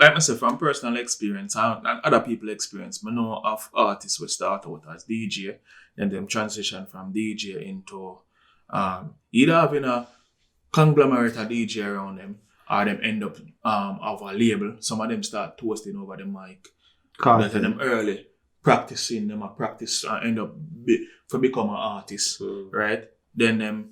like I said, from personal experience and other people experience, I know of artists who start out as DJ, and then transition from DJ into either having a conglomerate of DJ around them, or them end up of a label. Some of them start toasting over the mic. That them early practicing them, practice and end up become an artist, right? Then them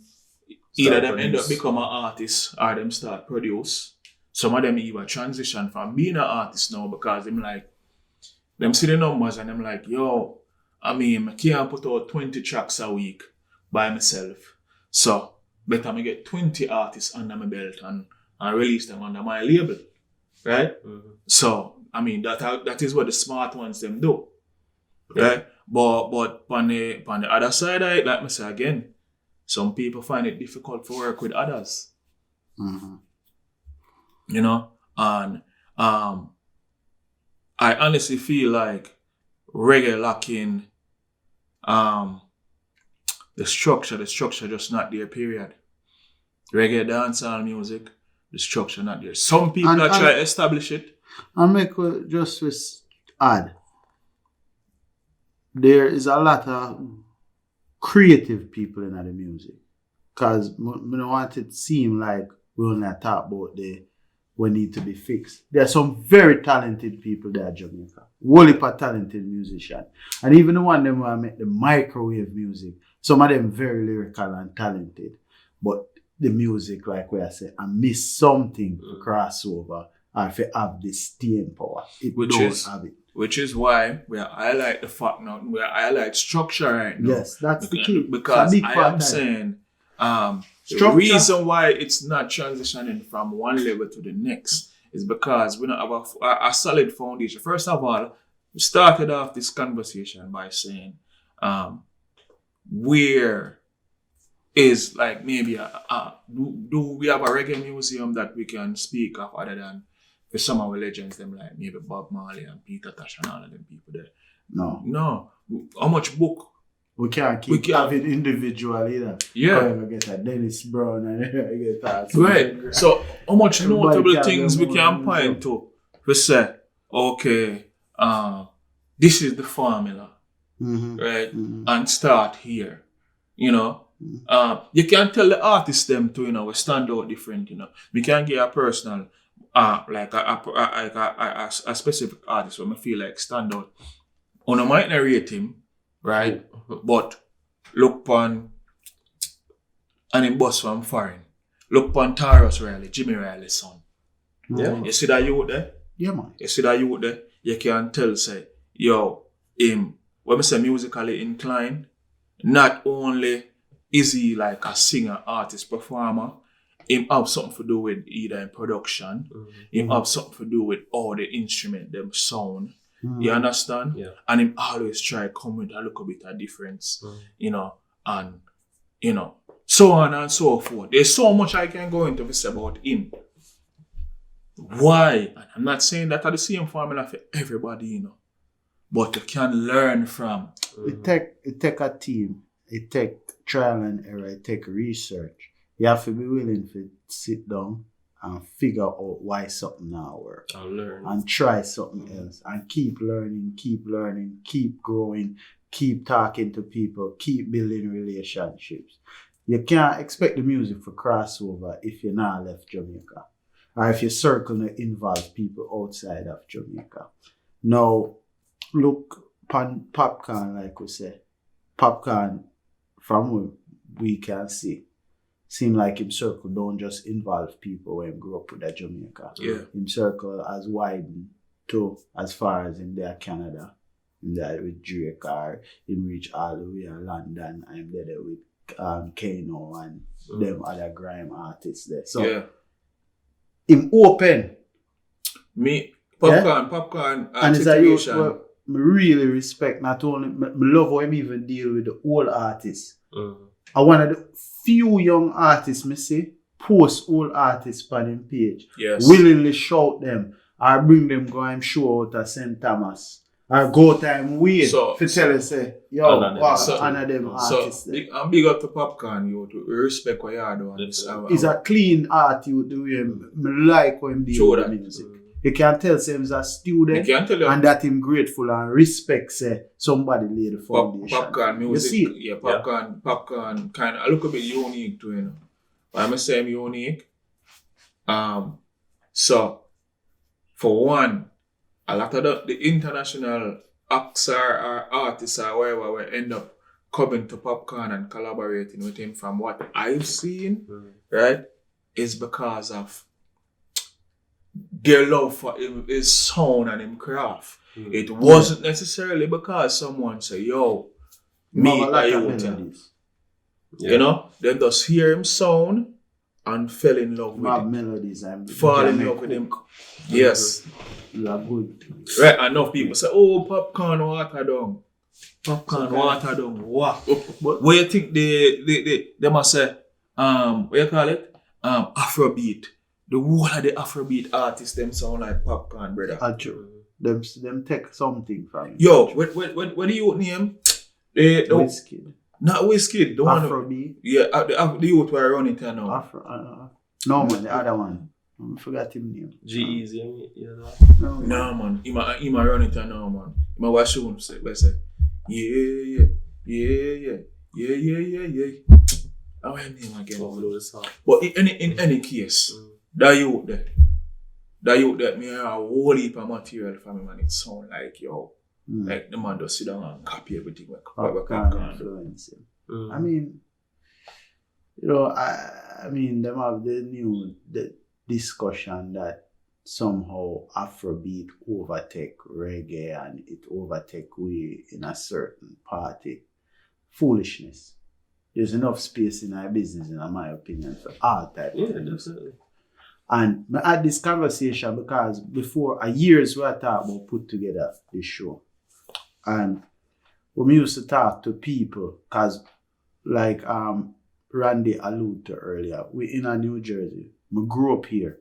either them end up become an artist or them start produce. Some of them even transition from being an artist now because them see the numbers and them like, yo, I mean, I can't put out 20 tracks a week by myself. So better me get 20 artists under my belt and release them under my label. Right? Mm-hmm. So I mean that is what the smart ones them do. Right? But on the other side of it, like I say again, some people find it difficult to work with others. Mm-hmm. You know, and I honestly feel like reggae lacking the structure just not there, period. Reggae dancehall music, the structure not there. Some people try to establish it. And make just add, there is a lot of creative people in the music. Because we don't want it to seem like we only talk about what need to be fixed. There are some very talented people there in Jamaica. Whole heap of talented musicians. And even the one them who make the microwave music, some of them very lyrical and talented. But the music, like we I say, I miss something to crossover or if you have the staying power. Have it. Which is why we highlight the fact now, we highlight structure right now. Yes, that's the key. Because I am saying the reason why it's not transitioning from one level to the next is because we don't have a solid foundation. First of all, we started off this conversation by saying where is like maybe do we have a reggae museum that we can speak of other than for some of our legends them like maybe Bob Marley and Peter Tosh and all of them people there? No. How much book? We can't keep having individual either. Yeah. We get a Dennis Brown and get that. Right. So how much notable things we can point to? We say, okay, this is the formula. Mm-hmm. Right? Mm-hmm. And start here. You know? You can tell the artists them to, we stand out different, We can get a personal like a specific artist where I feel like stand out. On a might not rate him, right? But look on and him boss from foreign. Look on Taurus Riley, Jimmy Riley's son. Yeah. You see that youth there? Yeah, man. You see that youth there? You can tell, say, yo, him, when I say musically inclined, not only is he like a singer, artist, performer, him have something to do with either in production, him have something to do with all the instrument, them sound. You understand? Yeah. And him always try come with a little bit of difference, and so on and so forth. There's so much I can go into this about him. Why? And I'm not saying that are the same formula for everybody, but you can learn from. It take a team. It take trial and error. It take research. You have to be willing to sit down and figure out why something not work. And learn. And try something else. And keep learning, keep growing, keep talking to people, keep building relationships. You can't expect the music for crossover if you're not left Jamaica. Or if your circle not involve people outside of Jamaica. Now, look, Popcorn, like we say. Popcorn, from what we can see, seem like him circle don't just involve people when grew up with that Jamaica. Yeah. Him circle has widened to as far as in there Canada, in there with Drake, or him reach all the way to London, and him there with Kano and them other grime artists there. So him open. Popcorn and it's a youth where I really respect, not only I love how him even deal with the old artists. I one of the few young artists me see post old artists on him page. Yes. Willingly shout them or bring them go and show out at St. Thomas. Or go time wait to tell us say, yo, honor them artists. So big up to Popcorn, you to respect what you are doing. He's a clean art, you do him. I like when he deal with the music. You can tell say he's a student You can tell you. and that him grateful and respect say somebody lay the foundation. Popcorn music. You see? Yeah, popcorn kind of a little bit unique too, you know. Why I'm saying unique? So for one, a lot of the international acts or artists or whatever will end up coming to Popcorn and collaborating with him from what I've seen, right, is because of their love for him, his sound and him craft. It wasn't necessarily because someone say, yo, me or you. You know, them just hear him sound and fell in love with him. Melodies and fall in love with him. Yes. You are good. Right, enough people say, oh, popcorn water down. Popcorn water down. What? What you think they must say, what you call it? Afrobeat. The whole of the Afrobeat artists, them sound like Popcorn, brother. Actually, them take something from it. Yo, what do you name? Whiskey. Not Whiskey. The one. Afrobeat. Yeah, the youth were running it now. No man, the other one. I forgot his name. G-Eazy, No man, he might run it now, man. He might watch him say, yeah. I want his name again. But in any case, that youth there, me a whole heap of material for me, man. It sound like, yo, like the man just sit down and copy everything. Influence him. I mean, you know, I mean, them have the discussion that somehow Afrobeat overtake reggae and it overtake we in a certain party. Foolishness. There's enough space in our business, in my opinion, for all types of things. Definitely. And I had this conversation because before a years we had talked about put together this show. And when we used to talk to people, because like Randy alluded to earlier, we in New Jersey. I grew up here.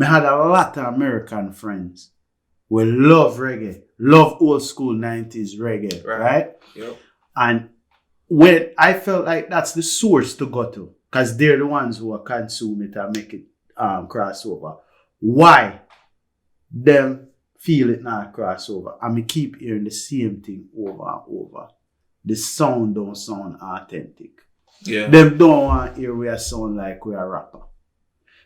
I had a lot of American friends who love reggae, love old school 90s reggae, right? Yep. And when I felt like that's the source to go to, because they're the ones who are consume it and make it crossover. Why them feel it not crossover? And me keep hearing the same thing over and over. The sound don't sound authentic. Yeah. Them don't want to hear we sound like we are rapper.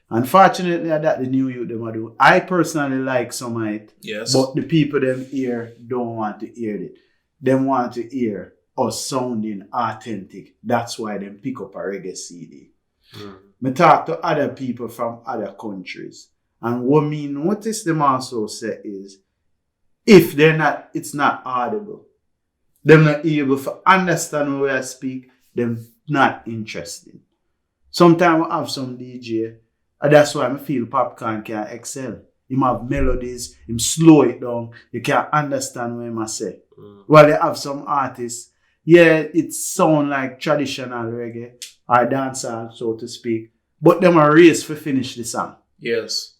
Unfortunately, that the new youth them do. I personally like some of it. Yes. But the people them hear don't want to hear it. Them want to hear us sounding authentic. That's why them pick up a reggae CD. Me talk to other people from other countries. And what me notice them also say is, if they're not, it's not audible. Them not able to understand what I speak, them not interested. Sometimes I have some DJ, and that's why I feel Popcorn can excel. Him have melodies, him slow it down, you can't understand what I say. While they have some artists, yeah, it sound like traditional reggae or dancehall, so to speak, but them are race for finish the song. Yes.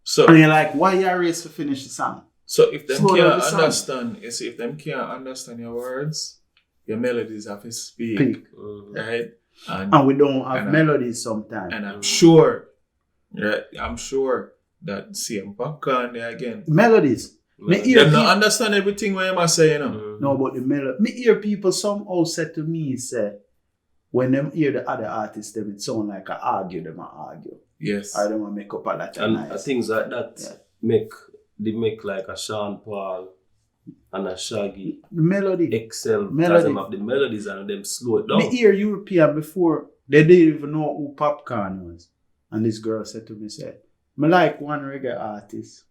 So and you're like, why you are race for finish the song? So if them can't understand, you see, if them can't understand your words, your melodies have to speak. Right? And we don't have melodies sometimes. And I'm sure, right? I'm sure that same Popcorn there again. Melodies. They don't understand everything what I'm saying, you know. No, but the melody. Me hear people somehow say to me, say, when them hear the other artists, them it sound like I argue, them I argue. Yes. I don't want to make up a lot of and nice. things like that make like a Sean Paul and a Shaggy the melody excel melody. them have the melodies and them slow it down. Me hear European before they didn't even know who Popcorn was. And this girl said to me, said, I like one reggae artist.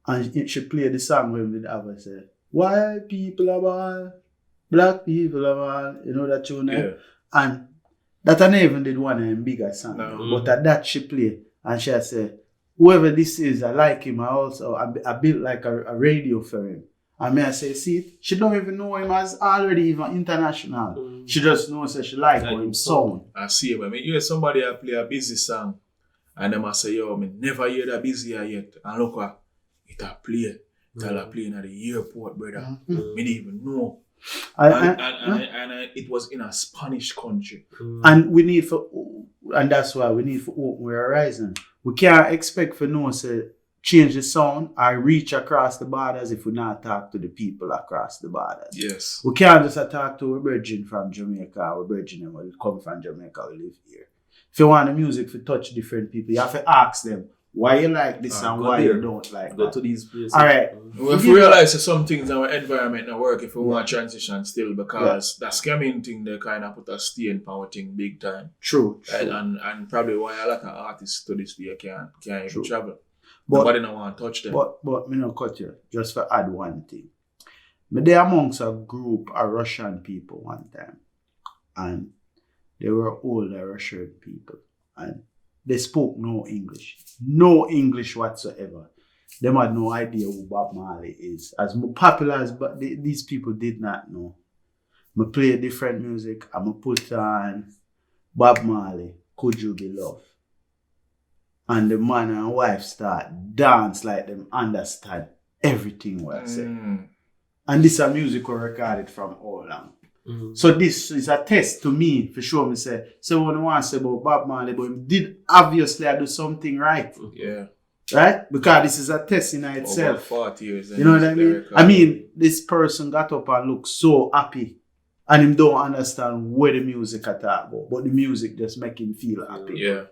And she played the song with me the other said, white people are bad, black people are bad, you know that tune there? And that I never even did one of them bigger song. No. But at that she played and she said, whoever this is, I like him. I built like a radio for him. And me I say, see, she don't even know him as already even international. She just knows that she like him sound. I see him. I mean, you hear somebody play a busy song and them I say, yo, I never hear that busy yet. And look what it a play. It a playing at the airport, brother. Me didn't even know. And it was in a Spanish country. And and that's why we need for open with horizon. We can't expect for no say change the sound or reach across the borders if we not talk to the people across the borders. Yes. We can't just talk to a virgin from Jamaica, or virgin and will come from Jamaica, we live here. If you want the music to touch different people, you have to ask them why you like this and why you don't like Go that. to these places. All right. We have to realize that some things in our environment not work if we want to transition still, because that scamming thing they kind of put a stain power thing big time. True. Right? And probably why a lot of artists to this day can't even travel. But, nobody don't want to touch them. But me no cut you, just for add one thing. Me there amongst a group of Russian people one time. And they were older Russian people. And they spoke no English. No English whatsoever. They had no idea who Bob Marley is. As popular as these people did not know. I play different music. I put on Bob Marley, Could You Be Loved? And the man and wife start dance like them understand everything what I say. And this is a music we recorded from all along. So this is a test to me for sure. Me say, so when I want to say about Bob Marley, but he did obviously I do something right. Yeah. Right? Because this is a test in itself. Over 40 years. You know what I mean? I mean, this person got up and looked so happy. And him don't understand where the music at about. But the music just make him feel happy. Yeah.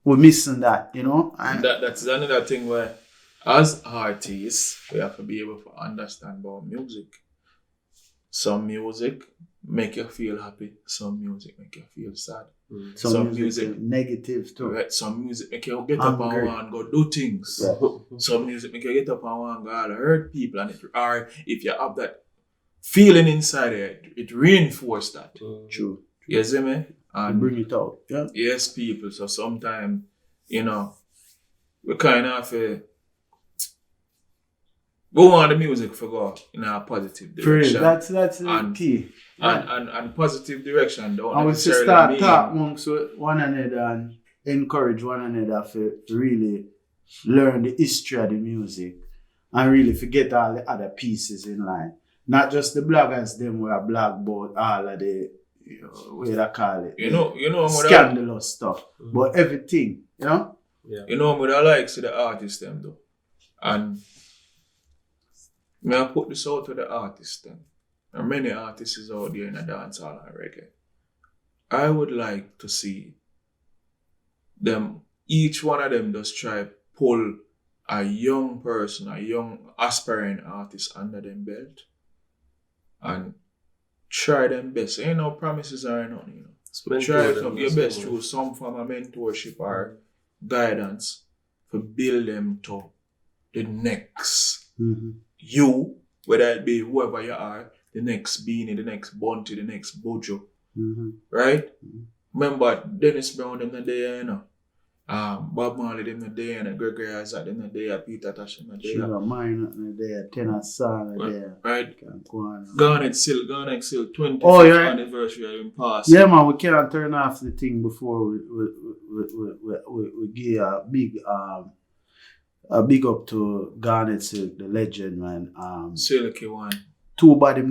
We're missing that, you know? And that's another thing where, as artists, we have to be able to understand about music. Some music make you feel happy. Some music make you feel sad. Some music negative too. Right? Some music make you get up and want to go do things. Yeah. Some music make you get up and want to go hurt people. And if you have that feeling inside it reinforces that. True. You see me? And bring it out. Yeah. Yes, people. So sometimes, you know, we kind of we want the music to go in a positive direction. That's the key. And positive direction don't and necessarily we start mean... talk amongst one another and encourage one another to really learn the history of the music and really forget all the other pieces in line. Not just the bloggers, them who are blog about all of the, what they call it, you know scandalous stuff. But everything, you know? Yeah. You know what I like to the artists them though. And may I put this out to the artists then. There are many artists out there in the dancehall and reggae. I would like to see them, each one of them just try pull a young person, a young aspiring artist under them belt and try them best. Ain't no promises or nothing, you know. Try your best through some form of mentorship or guidance to build them to the next you, whether it be whoever you are, the next Beanie, the next Bunty, the next Bojo. Right? Remember Dennis Brown them the day, you know. Bob Marley them the day, and Gregory Isaac them the day, Peter Tosh them the day. Sugar Mine the day, Tenor Son the day. Right? Garnet Silk 20th anniversary in past. Yeah man, we can't turn off the thing before we give a big up to Garnet Silk, the legend man. Silky one. Two body